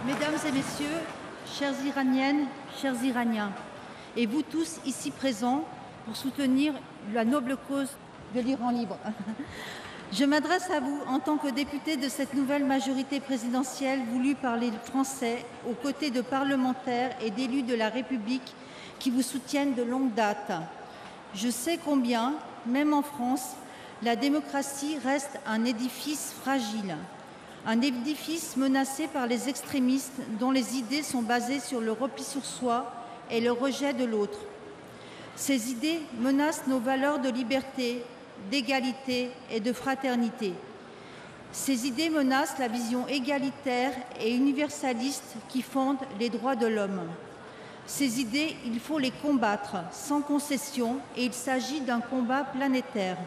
Mesdames et messieurs, chères Iraniennes, chers Iraniens, et vous tous ici présents pour soutenir la noble cause de l'Iran libre. Je m'adresse à vous en tant que député de cette nouvelle majorité présidentielle voulue par les Français, aux côtés de parlementaires et d'élus de la République qui vous soutiennent de longue date. Je sais combien, même en France, la démocratie reste un édifice fragile, un édifice menacé par les extrémistes dont les idées sont basées sur le repli sur soi et le rejet de l'autre. Ces idées menacent nos valeurs de liberté, d'égalité et de fraternité. Ces idées menacent la vision égalitaire et universaliste qui fonde les droits de l'homme. Ces idées, il faut les combattre sans concession et il s'agit d'un combat planétaire.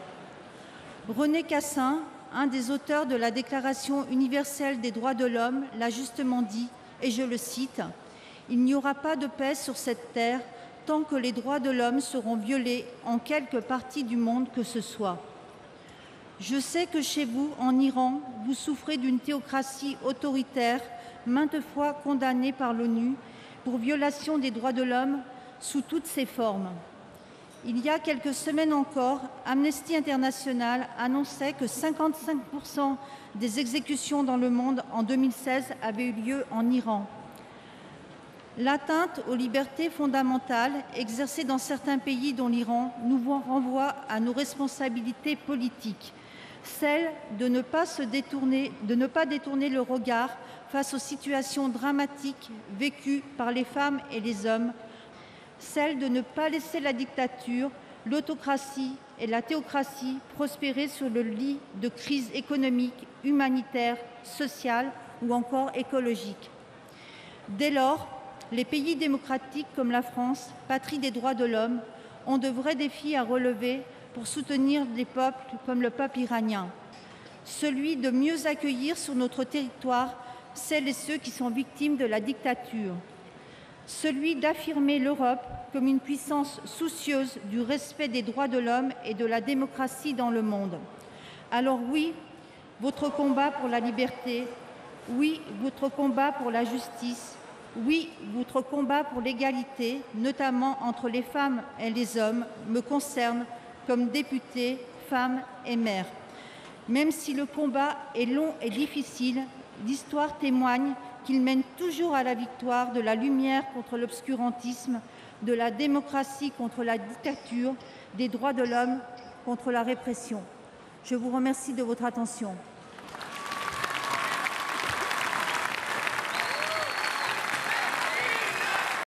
René Cassin, un des auteurs de la Déclaration universelle des droits de l'homme, l'a justement dit, et je le cite, « Il n'y aura pas de paix sur cette terre tant que les droits de l'homme seront violés en quelque partie du monde que ce soit. » Je sais que chez vous, en Iran, vous souffrez d'une théocratie autoritaire, maintes fois condamnée par l'ONU pour violation des droits de l'homme sous toutes ses formes. Il y a quelques semaines encore, Amnesty International annonçait que 55% des exécutions dans le monde en 2016 avaient eu lieu en Iran. L'atteinte aux libertés fondamentales exercée dans certains pays dont l'Iran nous renvoie à nos responsabilités politiques, celle de ne pas détourner le regard face aux situations dramatiques vécues par les femmes et les hommes, celle de ne pas laisser la dictature, l'autocratie et la théocratie prospérer sur le lit de crises économiques, humanitaires, sociales ou encore écologiques. Dès lors, les pays démocratiques comme la France, patrie des droits de l'homme, ont de vrais défis à relever pour soutenir des peuples comme le peuple iranien. Celui de mieux accueillir sur notre territoire celles et ceux qui sont victimes de la dictature. Celui d'affirmer l'Europe comme une puissance soucieuse du respect des droits de l'homme et de la démocratie dans le monde. Alors oui, votre combat pour la liberté, oui, votre combat pour la justice, oui, votre combat pour l'égalité, notamment entre les femmes et les hommes, me concerne comme députée, femme et mère. Même si le combat est long et difficile, l'histoire témoigne qu'il mène toujours à la victoire de la lumière contre l'obscurantisme, de la démocratie contre la dictature, des droits de l'homme contre la répression. Je vous remercie de votre attention.